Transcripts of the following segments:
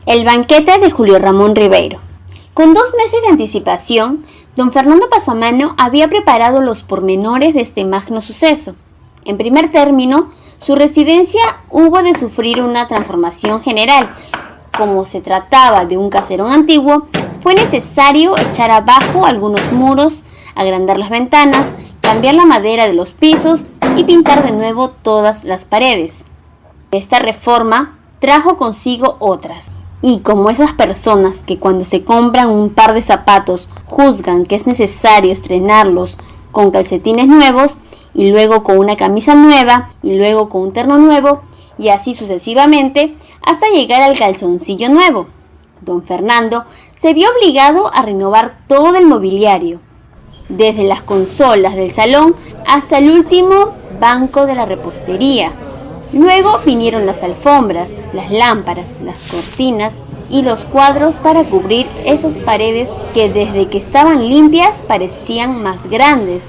El banquete de Julio Ramón Ribeiro. Con 2 meses de anticipación, don Fernando Passamano había preparado los pormenores de este magno suceso. En primer término, su residencia hubo de sufrir una transformación general. Como se trataba de un caserón antiguo, fue necesario echar abajo algunos muros, agrandar las ventanas, cambiar la madera de los pisos y pintar de nuevo todas las paredes. Esta reforma trajo consigo otras. Y como esas personas que cuando se compran un par de zapatos juzgan que es necesario estrenarlos con calcetines nuevos, y luego con una camisa nueva, y luego con un terno nuevo, y así sucesivamente, hasta llegar al calzoncillo nuevo, don Fernando se vio obligado a renovar todo el mobiliario, desde las consolas del salón hasta el último banco de la repostería. Luego vinieron las alfombras, las lámparas, las cortinas y los cuadros para cubrir esas paredes que desde que estaban limpias parecían más grandes.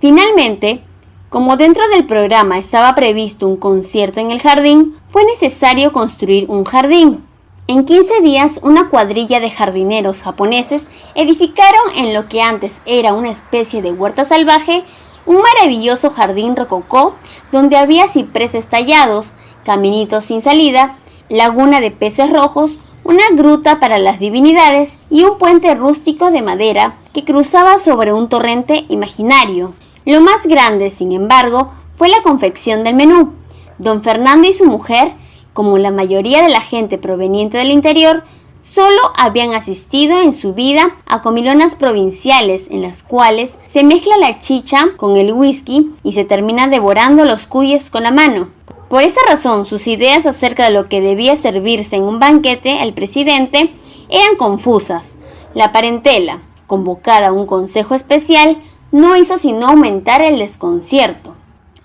Finalmente, como dentro del programa estaba previsto un concierto en el jardín, fue necesario construir un jardín. En 15 días, una cuadrilla de jardineros japoneses edificaron en lo que antes era una especie de huerta salvaje un maravilloso jardín rococó donde había cipreses tallados, caminitos sin salida, laguna de peces rojos, una gruta para las divinidades y un puente rústico de madera que cruzaba sobre un torrente imaginario. Lo más grande, sin embargo, fue la confección del menú. Don Fernando y su mujer, como la mayoría de la gente proveniente del interior, solo habían asistido en su vida a comilonas provinciales en las cuales se mezcla la chicha con el whisky y se termina devorando los cuyes con la mano. Por esa razón, sus ideas acerca de lo que debía servirse en un banquete al presidente eran confusas. La parentela, convocada a un consejo especial, no hizo sino aumentar el desconcierto.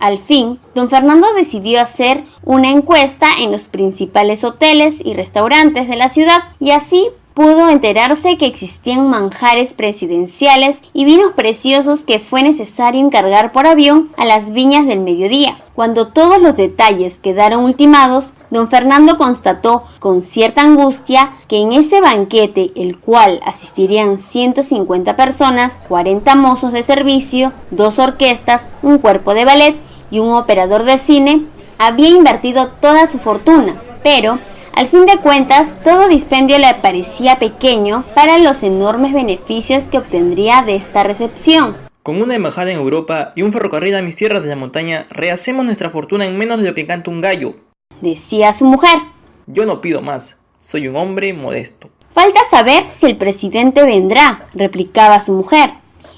Al fin, don Fernando decidió hacer una encuesta en los principales hoteles y restaurantes de la ciudad y así pudo enterarse que existían manjares presidenciales y vinos preciosos que fue necesario encargar por avión a las Viñas del Mediodía. Cuando todos los detalles quedaron ultimados, don Fernando constató con cierta angustia que en ese banquete, el cual asistirían 150 personas, 40 mozos de servicio, 2 orquestas, un cuerpo de ballet y un operador de cine, había invertido toda su fortuna, pero al fin de cuentas todo dispendio le parecía pequeño para los enormes beneficios que obtendría de esta recepción. Con una embajada en Europa y un ferrocarril a mis tierras de la montaña, rehacemos nuestra fortuna en menos de lo que canta un gallo, decía su mujer. Yo no pido más, soy un hombre modesto. Falta saber si el presidente vendrá, replicaba su mujer.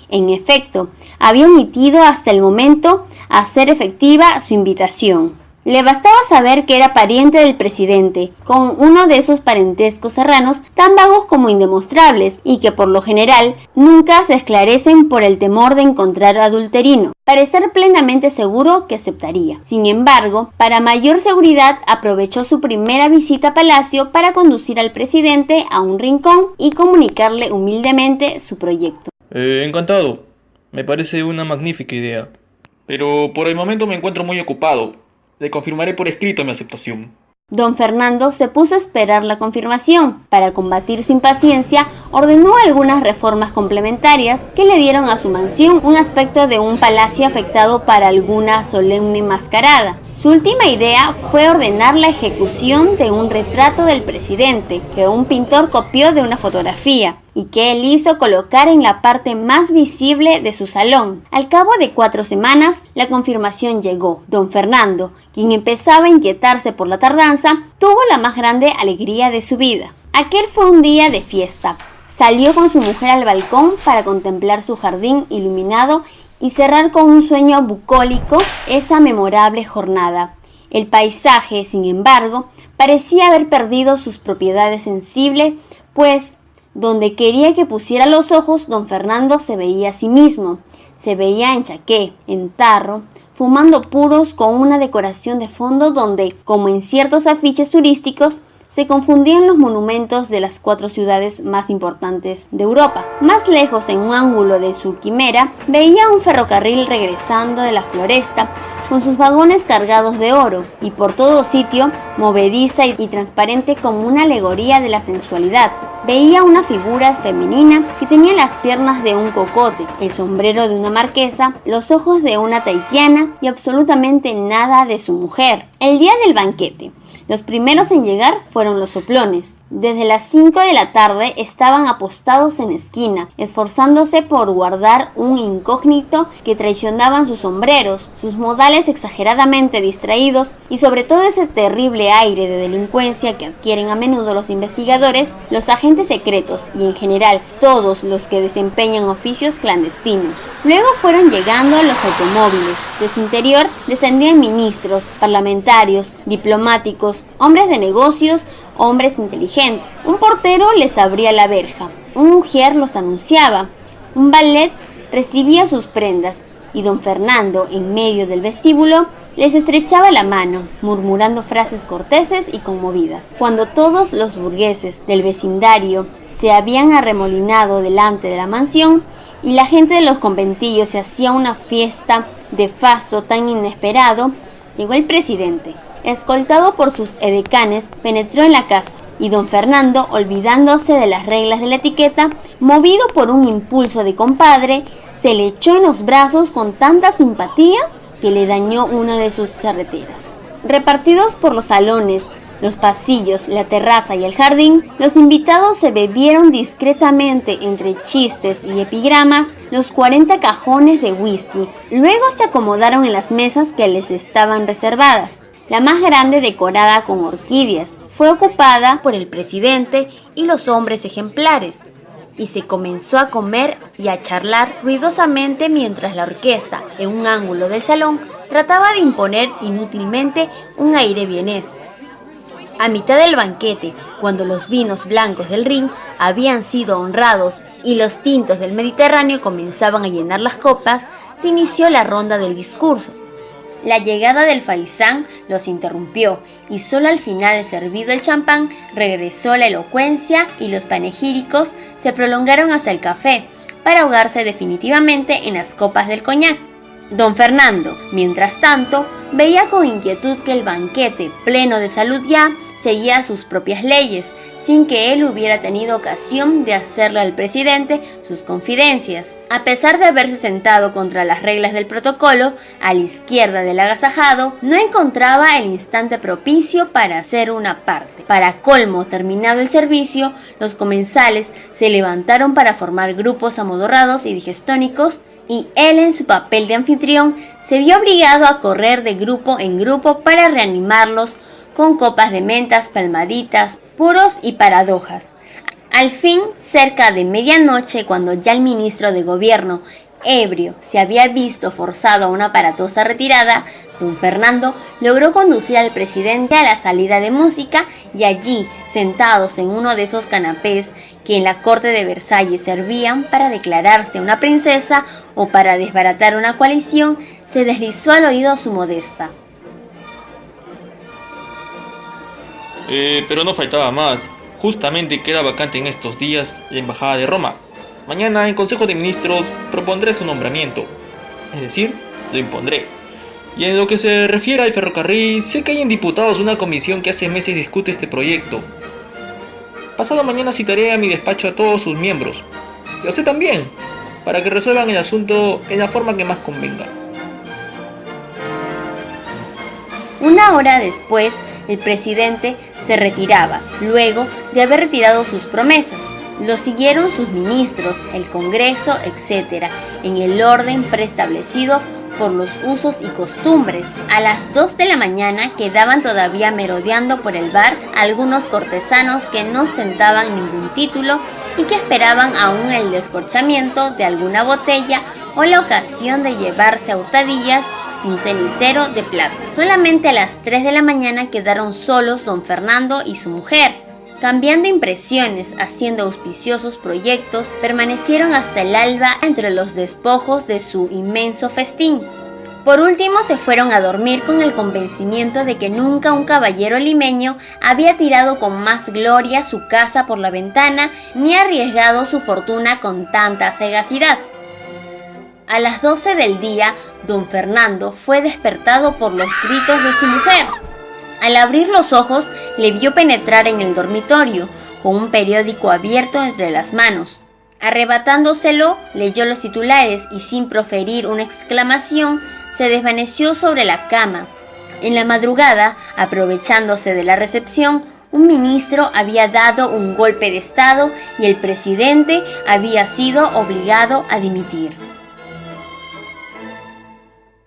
En efecto, había omitido hasta el momento hacer efectiva su invitación. Le bastaba saber que era pariente del presidente, con uno de esos parentescos serranos tan vagos como indemostrables y que por lo general nunca se esclarecen por el temor de encontrar adulterino. Parecer plenamente seguro que aceptaría. Sin embargo, para mayor seguridad aprovechó su primera visita a Palacio para conducir al presidente a un rincón y comunicarle humildemente su proyecto. Encantado, me parece una magnífica idea, pero por el momento me encuentro muy ocupado. Le confirmaré por escrito mi aceptación. Don Fernando se puso a esperar la confirmación. Para combatir su impaciencia, ordenó algunas reformas complementarias que le dieron a su mansión un aspecto de un palacio afectado para alguna solemne mascarada. Su última idea fue ordenar la ejecución de un retrato del presidente que un pintor copió de una fotografía y que él hizo colocar en la parte más visible de su salón. Al cabo de 4 semanas, la confirmación llegó. Don Fernando, quien empezaba a inquietarse por la tardanza, tuvo la más grande alegría de su vida. Aquel fue un día de fiesta. Salió con su mujer al balcón para contemplar su jardín iluminado y cerrar con un sueño bucólico esa memorable jornada. El paisaje, sin embargo, parecía haber perdido sus propiedades sensibles, pues donde quería que pusiera los ojos, don Fernando se veía a sí mismo. Se veía en chaqué, en tarro, fumando puros con una decoración de fondo donde, como en ciertos afiches turísticos, se confundían los monumentos de las 4 ciudades más importantes de Europa. Más lejos, en un ángulo de su quimera, veía un ferrocarril regresando de la floresta con sus vagones cargados de oro, y por todo sitio, movediza y transparente como una alegoría de la sensualidad. Veía una figura femenina que tenía las piernas de un cocote, el sombrero de una marquesa, los ojos de una tahitiana y absolutamente nada de su mujer. El día del banquete, los primeros en llegar fueron los soplones. Desde las 5 de la tarde estaban apostados en esquina, esforzándose por guardar un incógnito que traicionaban sus sombreros, sus modales exageradamente distraídos y sobre todo ese terrible aire de delincuencia que adquieren a menudo los investigadores, los agentes secretos y en general todos los que desempeñan oficios clandestinos. Luego fueron llegando los automóviles. De su interior descendían ministros, parlamentarios, diplomáticos, hombres de negocios, hombres inteligentes. Un portero les abría la verja, una mujer los anunciaba, un valet recibía sus prendas y don Fernando, en medio del vestíbulo, les estrechaba la mano, murmurando frases corteses y conmovidas. Cuando todos los burgueses del vecindario se habían arremolinado delante de la mansión y la gente de los conventillos se hacía una fiesta de fasto tan inesperado, llegó el presidente. Escoltado por sus edecanes, penetró en la casa y don Fernando, olvidándose de las reglas de la etiqueta, movido por un impulso de compadre, se le echó en los brazos con tanta simpatía que le dañó una de sus charreteras. Repartidos por los salones, los pasillos, la terraza y el jardín, los invitados se bebieron discretamente, entre chistes y epigramas, los 40 cajones de whisky. Luego se acomodaron en las mesas que les estaban reservadas. La más grande, decorada con orquídeas, fue ocupada por el presidente y los hombres ejemplares, y se comenzó a comer y a charlar ruidosamente mientras la orquesta, en un ángulo del salón, trataba de imponer inútilmente un aire vienés. A mitad del banquete, cuando los vinos blancos del Rin habían sido honrados y los tintos del Mediterráneo comenzaban a llenar las copas, se inició la ronda del discurso. La llegada del faisán los interrumpió y solo al final, servido el champán, regresó la elocuencia y los panegíricos se prolongaron hasta el café para ahogarse definitivamente en las copas del coñac. Don Fernando, mientras tanto, veía con inquietud que el banquete, pleno de salud ya, seguía sus propias leyes, sin que él hubiera tenido ocasión de hacerle al presidente sus confidencias. A pesar de haberse sentado contra las reglas del protocolo, a la izquierda del agasajado, no encontraba el instante propicio para hacer una parte. Para colmo, terminado el servicio, los comensales se levantaron para formar grupos amodorrados y digestónicos, y él, en su papel de anfitrión, se vio obligado a correr de grupo en grupo para reanimarlos con copas de mentas, palmaditas, puros y paradojas. Al fin, cerca de medianoche, cuando ya el ministro de gobierno, ebrio, se había visto forzado a una aparatosa retirada, don Fernando logró conducir al presidente a la salida de música y allí, sentados en uno de esos canapés que en la corte de Versalles servían para declararse una princesa o para desbaratar una coalición, se deslizó al oído su modesta: Pero no faltaba más. Justamente queda vacante en estos días la embajada de Roma. Mañana en Consejo de Ministros propondré su nombramiento. Es decir, lo impondré. Y en lo que se refiere al ferrocarril, sé que hay en diputados una comisión que hace meses discute este proyecto. Pasado mañana citaré a mi despacho a todos sus miembros. Y a usted también, para que resuelvan el asunto en la forma que más convenga. Una hora después, el presidente se retiraba, luego de haber retirado sus promesas. Lo siguieron sus ministros, el Congreso, etc., en el orden preestablecido por los usos y costumbres. A las 2 de la mañana quedaban todavía merodeando por el bar algunos cortesanos que no ostentaban ningún título y que esperaban aún el descorchamiento de alguna botella o la ocasión de llevarse a hurtadillas un cenicero de plata. Solamente a las 3 de la mañana quedaron solos don Fernando y su mujer. Cambiando impresiones, haciendo auspiciosos proyectos, permanecieron hasta el alba entre los despojos de su inmenso festín. Por último, se fueron a dormir con el convencimiento de que nunca un caballero limeño había tirado con más gloria su casa por la ventana ni arriesgado su fortuna con tanta sagacidad. A las 12 del día, don Fernando fue despertado por los gritos de su mujer. Al abrir los ojos, le vio penetrar en el dormitorio, con un periódico abierto entre las manos. Arrebatándoselo, leyó los titulares y sin proferir una exclamación, se desvaneció sobre la cama. En la madrugada, aprovechándose de la recepción, un ministro había dado un golpe de estado y el presidente había sido obligado a dimitir.